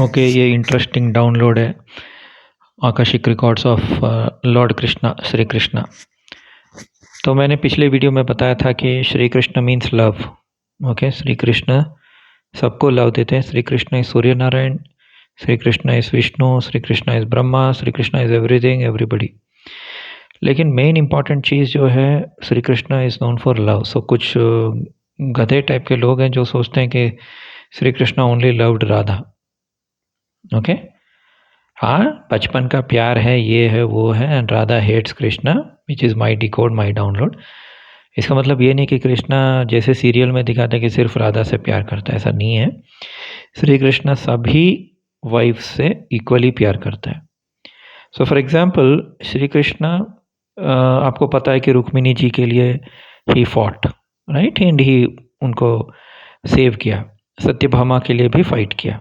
Okay, ये interesting download है Akashic records of Lord Krishna, Shri Krishna. तो मैंने पिछले वीडियो में बताया था कि Shri Krishna means love. Okay, Shri Krishna सबको लव देते हैं। Shri Krishna is Surya Narayan, Shri Krishna is Vishnu, Shri Krishna is Brahma, Shri Krishna is everything, everybody. लेकिन मेन इंपॉर्टेंट चीज़ जो है, Shri Krishna is known for love. So कुछ गधे टाइप के लोग हैं जो सोचते हैं कि Shri Krishna only loved Radha. Okay, हाँ, बचपन का प्यार है, ये है, वो है, and Radha hates Krishna, which is my decode, my download. इसका मतलब ये नहीं कि कृष्णा जैसे सीरियल में दिखाते हैं कि सिर्फ राधा से प्यार करता है, ऐसा नहीं है। श्री कृष्णा सभी वाइफ से इक्वली प्यार करता है। So for example, Shri Krishna आपको पता है कि रुक्मिणी जी के लिए he fought, right, and he उनको सेव किया। सत्यभामा के लिए भी फाइट किया।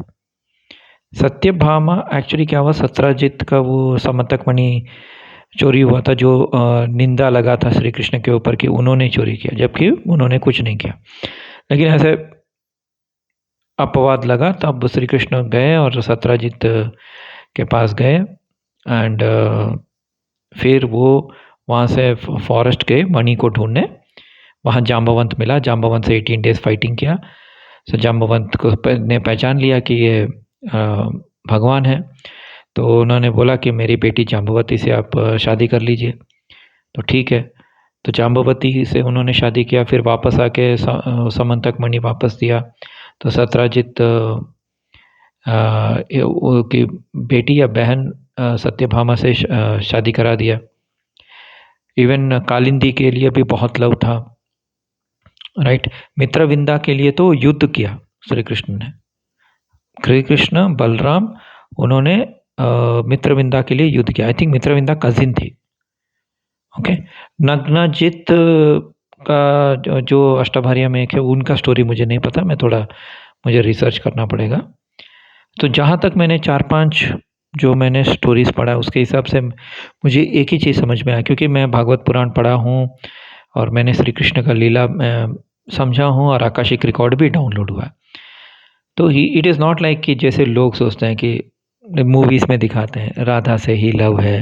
सत्यभामा एक्चुअली क्या हुआ, सत्राजित का वो समंतक मणि चोरी हुआ था, जो निंदा लगा था श्री कृष्ण के ऊपर कि उन्होंने चोरी किया, जबकि उन्होंने कुछ नहीं किया। लेकिन ऐसे अपवाद लगा, तब श्री कृष्ण गए और सत्राजित के पास गए, एंड फिर वो वहाँ से फॉरेस्ट गए मणि को ढूंढने। वहाँ जाम्बवंत मिला, जाम्बवंत से 18 डेज फाइटिंग किया। सो जाम्बवंत को ने पहचान लिया कि ये भगवान है, तो उन्होंने बोला कि मेरी बेटी जाम्बवती से आप शादी कर लीजिए। तो ठीक है, तो जाम्बवती से उन्होंने शादी किया। फिर वापस आके समंतक मणि वापस दिया। तो सत्राजित की बेटी या बहन सत्यभामा से शादी करा दिया। इवन कालिंदी के लिए भी बहुत लव था, राइट। मित्रविंदा के लिए तो युद्ध किया श्री कृष्ण ने। श्री कृष्ण, बलराम, उन्होंने मित्रविंदा के लिए युद्ध किया। आई थिंक मित्रविंदा कजिन थी। ओके, नग्नजित का जो अष्टभार्या में एक है, उनका स्टोरी मुझे नहीं पता, मुझे रिसर्च करना पड़ेगा। तो जहाँ तक मैंने 4-5 जो मैंने स्टोरीज पढ़ा, उसके हिसाब से मुझे एक ही चीज़ समझ में आया, क्योंकि मैं भागवत पुराण पढ़ा हूँ और मैंने श्री कृष्ण का लीला समझा हूँ, और आकाशिक रिकॉर्ड भी डाउनलोड हुआ। तो इट इज़ नॉट लाइक कि जैसे लोग सोचते हैं कि मूवीज़ में दिखाते हैं राधा से ही लव है,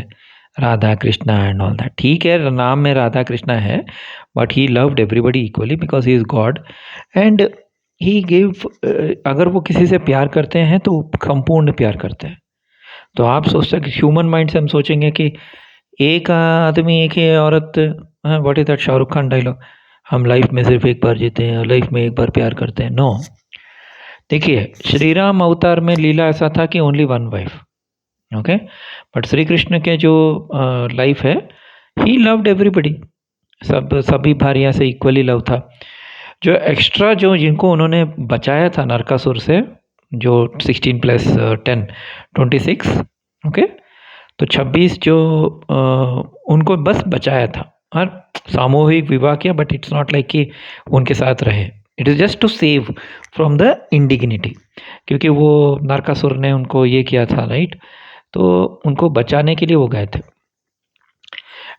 Radha Krishna and all that. ठीक है, नाम में राधा कृष्णा है, but he loved everybody equally because he is God, and he give. अगर वो किसी से प्यार करते हैं तो संपूर्ण प्यार करते हैं। तो आप सोचते हैं कि ह्यूमन माइंड से हम सोचेंगे कि एक आदमी, एक ही औरत, what is that Shahrukh Khan dialogue, हम लाइफ में सिर्फ एक बार जीते हैं, लाइफ में एक बार प्यार करते हैं। नो, देखिए, श्री राम अवतार में लीला ऐसा था कि only one wife. Okay, but Shri Krishna के जो लाइफ है, ही लव्ड एवरीबडी, सभी भारिया से इक्वली लव था। जो एक्स्ट्रा जो जिनको उन्होंने बचाया था नरकासुर से, जो 16 प्लस 10 26, ओके, तो 26 जो उनको बस बचाया था, और सामूहिक विवाह किया, बट इट्स नॉट लाइक कि उनके साथ रहे। It is just to save from the indignity, क्योंकि वो नरकासुर ने उनको ये किया था, राइट। तो उनको बचाने के लिए वो गए थे।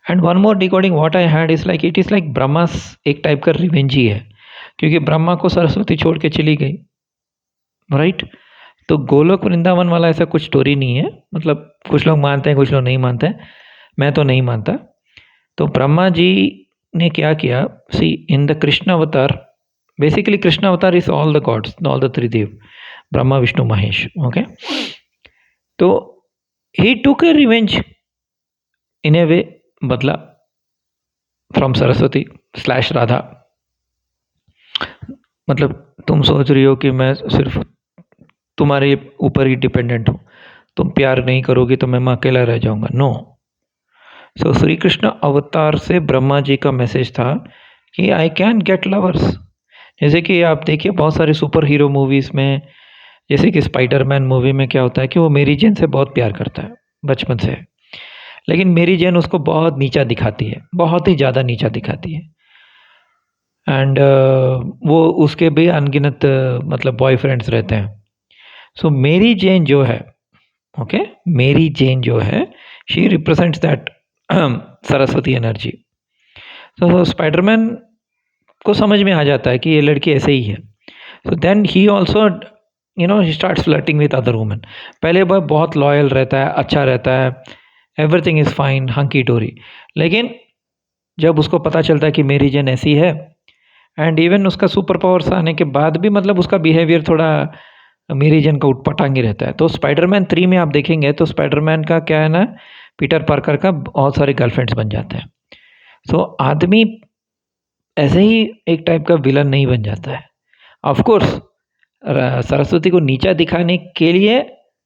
And one more decoding what I had is like, it is like ब्रह्मास एक टाइप का रिवेंज ही है, क्योंकि ब्रह्मा को सरस्वती छोड़ के चली गई, राइट। तो गोलोक वृंदावन वाला ऐसा कुछ स्टोरी नहीं है, मतलब कुछ लोग मानते हैं, कुछ लोग नहीं मानते हैं, मैं तो नहीं मानता। तो ब्रह्मा जी ने क्या किया, सी इन द कृष्ण अवतार, बेसिकली कृष्ण अवतार is all the gods, all the Tridev, Brahma Vishnu Mahesh. Okay, तो ही टुक ए रिवेंज इन ए वे, बदला फ्रॉम सरस्वती स्लैश राधा। मतलब तुम सोच रही हो कि मैं सिर्फ तुम्हारे ऊपर ही डिपेंडेंट हूँ, तुम प्यार नहीं करोगी तो मैं अकेला रह जाऊंगा। नो, सो श्री कृष्ण अवतार से ब्रह्मा जी का मैसेज था कि आई कैन गेट लवर्स। जैसे कि आप देखिए बहुत सारे सुपर हीरो मूवीज़ में, जैसे कि स्पाइडरमैन मूवी में क्या होता है कि वो मेरी जेन से बहुत प्यार करता है बचपन से, लेकिन मेरी जेन उसको बहुत नीचा दिखाती है, बहुत ही ज़्यादा नीचा दिखाती है। एंड वो उसके भी अनगिनत मतलब बॉयफ्रेंड्स रहते हैं। सो मेरी जेन जो है, ओके, मेरी जेन जो है, she represents that Saraswati energy. तो स्पाइडरमैन को समझ में आ जाता है कि ये लड़की ऐसे ही है। So then he also he starts flirting with other women. पहले वह बहुत लॉयल रहता है, अच्छा रहता है, एवरीथिंग इज़ फाइन, हंकी डोरी। लेकिन जब उसको पता चलता है कि मेरी जन ऐसी है, एंड इवन उसका सुपर पावर्स आने के बाद भी मतलब उसका बिहेवियर थोड़ा मेरी जन का उटपटांग ही रहता है। तो स्पाइडरमैन 3 में आप देखेंगे तो स्पाइडरमैन का क्या है ना, पीटर पार्कर का बहुत सारे गर्लफ्रेंड्स बन जाते हैं। सो आदमी ऐसे ही एक टाइप का विलन नहीं बन जाता है। ऑफ कोर्स सरस्वती को नीचा दिखाने के लिए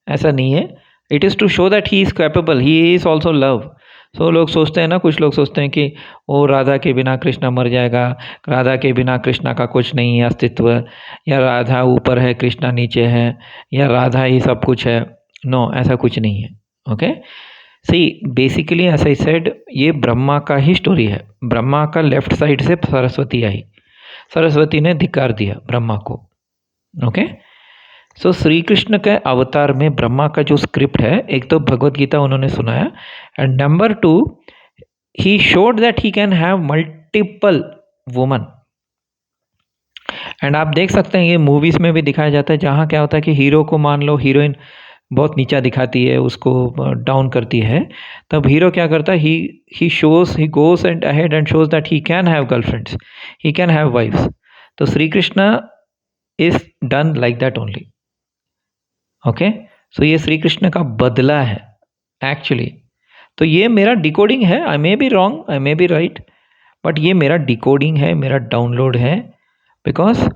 ऐसा नहीं है, it is to show that he is capable, he is also love. So लोग सोचते हैं ना, कुछ लोग सोचते हैं कि वो राधा के बिना कृष्णा मर जाएगा, राधा के बिना कृष्णा का कुछ नहीं है अस्तित्व, या राधा ऊपर है कृष्णा नीचे है, या राधा ही सब कुछ है। नो, ऐसा कुछ नहीं है। Okay, see basically as I said, ये ब्रह्मा का ही स्टोरी है। ब्रह्मा का लेफ्ट साइड से सरस्वती आई, सरस्वती ने धिक्कार दिया ब्रह्मा को। ओके, सो श्री कृष्ण के अवतार में ब्रह्मा का जो स्क्रिप्ट है, एक तो भगवत गीता उन्होंने सुनाया, and number 2 he showed that he can have multiple woman. And आप देख सकते हैं ये मूवीज में भी दिखाया जाता है, जहाँ क्या होता है कि हीरो को मान लो हीरोइन बहुत नीचा दिखाती है, उसको डाउन करती है, तब हीरो क्या करता है, he goes and ahead and shows that he can have girlfriends, he can have wifes. तो Shri Krishna is done like that only. Okay, so ये श्री कृष्ण का बदला है एक्चुअली। तो ये मेरा डिकोडिंग है, I may be wrong, I may be right, but ये मेरा डिकोडिंग है, मेरा डाउनलोड है, because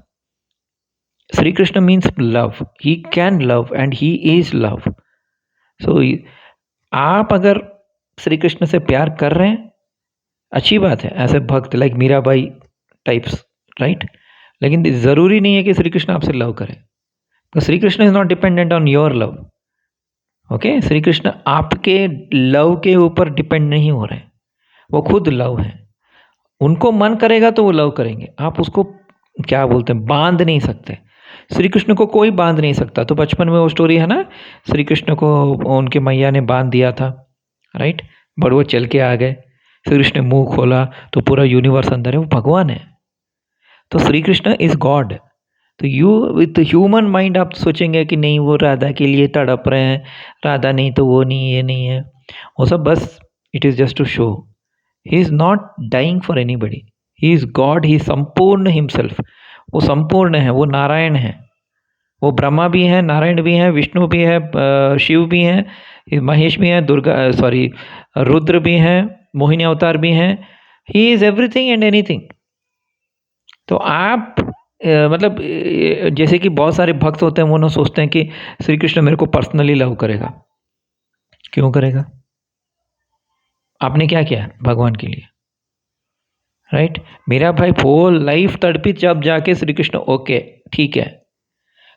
Shri Krishna means love, he can love and he is love. So आप अगर श्री कृष्ण से प्यार कर रहे हैं, अच्छी बात है, ऐसे भक्त लाइक मीराबाई टाइप्स, राइट। लेकिन ज़रूरी नहीं है कि श्री कृष्ण आपसे लव करें, तो Shri Krishna is not dependent on your love. Okay, Shri Krishna आपके लव के ऊपर डिपेंड नहीं हो रहे हैं, वो खुद लव है। उनको मन करेगा तो वो लव करेंगे, आप उसको क्या बोलते हैं, बांध नहीं सकते। श्री कृष्ण को कोई बांध नहीं सकता। तो बचपन में वो स्टोरी है ना, श्री कृष्ण को उनके मैया ने बांध दिया था, राइट, बट वो चल के आ गए। श्री कृष्ण ने मुंह खोला तो पूरा यूनिवर्स अंदर है, वो भगवान है। तो श्री कृष्ण इज गॉड। तो यू विथ ह्यूमन माइंड आप सोचेंगे कि नहीं वो राधा के लिए तड़प रहे हैं, राधा नहीं तो वो नहीं, ये नहीं है, वो सब बस it is just to show. He is not dying for anybody, he is God, he संपूर्ण हिमसेल्फ। वो संपूर्ण है, वो नारायण है, वो ब्रह्मा भी हैं, नारायण भी हैं, विष्णु भी है, शिव भी हैं, महेश भी हैं, दुर्गा सॉरी रुद्र भी हैं, मोहिनी अवतार भी हैं। He is everything and anything. तो आप मतलब जैसे कि बहुत सारे भक्त होते हैं, वो ना सोचते हैं कि श्री कृष्ण मेरे को पर्सनली लव करेगा। क्यों करेगा? आपने क्या किया भगवान के लिए, राइट? मेरा भाई होल लाइफ तड़पी, जब जाके श्री कृष्ण ओके ठीक है।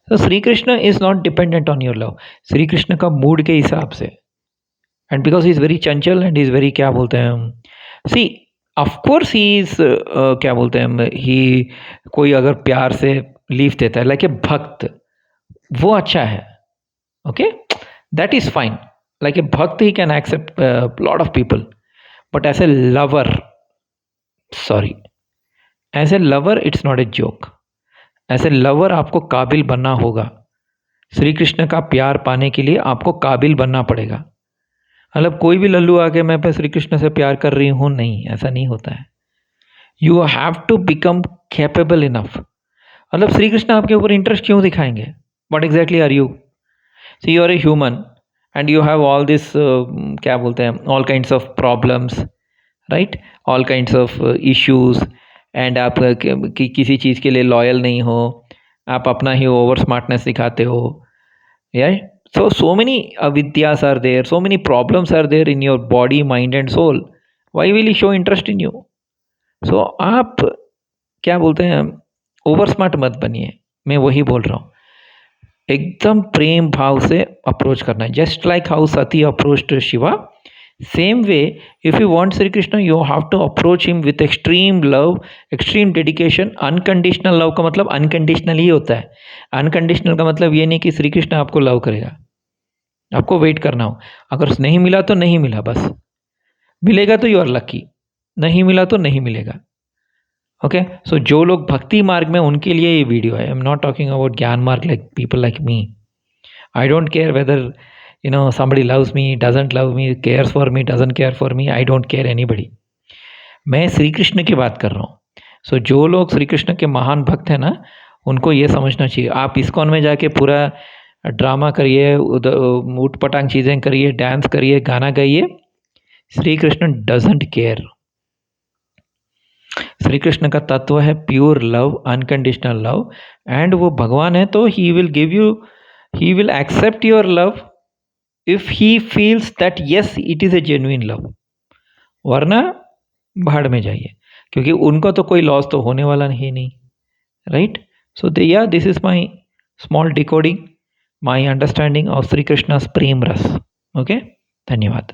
तो Shri Krishna is not dependent on your love, Shri Krishna का मूड के हिसाब से, and because he is very Chanchal and is very क्या बोलते हैं हम, सी ऑफ कोर्स ही इज़ क्या बोलते हैं हम, ही कोई अगर प्यार से लीव देता है लाइक ए भक्त, वो अच्छा है। Okay, that is fine, like a bhakt he can accept lot of people, but as a lover, sorry, as a lover it's not a joke. As a lover आपको काबिल बनना होगा, श्री कृष्ण का प्यार पाने के लिए आपको काबिल बनना पड़ेगा। मतलब कोई भी लल्लू आके मैं पे श्री कृष्ण से प्यार कर रही हूँ, नहीं, ऐसा नहीं होता है। You have to become capable enough. मतलब श्री कृष्ण आपके ऊपर इंटरेस्ट क्यों दिखाएंगे? What exactly are you? See you are a human and you have all this क्या बोलते हैं, all kinds of problems, right, all kinds of issues, and आप किसी चीज़ के लिए लॉयल नहीं हो, आप अपना ही ओवर स्मार्टनेस दिखाते हो, यार। So many avidyas are there, so many problems are there in your body, mind and soul. Why will he show interest in you? So आप क्या बोलते हैं, ओवर स्मार्ट मत बनिए, मैं वही बोल रहा हूँ। एकदम प्रेम भाव से अप्रोच करना है, just like how Sati approached Shiva, same way if you want Shri Krishna you have to approach him with extreme love, extreme dedication. Unconditional love का मतलब अनकंडीशनल ही होता है। अनकंडीशनल का मतलब ये नहीं कि श्री कृष्ण आपको लव करेगा, आपको वेट करना हो। अगर नहीं मिला तो नहीं मिला, बस। मिलेगा तो यू आर लकी, नहीं मिला तो नहीं मिलेगा। ओके, सो जो लोग भक्ति मार्ग में, उनके लिए ये वीडियो है. I am not talking about ज्ञान मार्ग like people like me. I don't care whether somebody loves me, doesn't love me, cares for me, doesn't care for me. I don't care anybody. मैं श्री कृष्ण की बात कर रहा हूँ. सो जो लोग श्री कृष्ण के महान भक्त हैं ना, उनको ये समझना चाहिए. आप इस्कॉन में जाके पूरा ड्रामा करिए, ऊट पटांग चीज़ें करिए, डांस करिए, गाना गाइए, श्री कृष्ण डजेंट केयर. श्री कृष्ण का तत्व है pure love, unconditional love. And वो भगवान है, तो he will give you, he will accept your love if he feels that yes it is a genuine love. वरना भाड़ में जाइए, क्योंकि उनको तो कोई लॉस तो होने वाला ही नहीं. Right. So yeah this is my small decoding, my understanding of Shri Krishna's prem ras. Okay, धन्यवाद.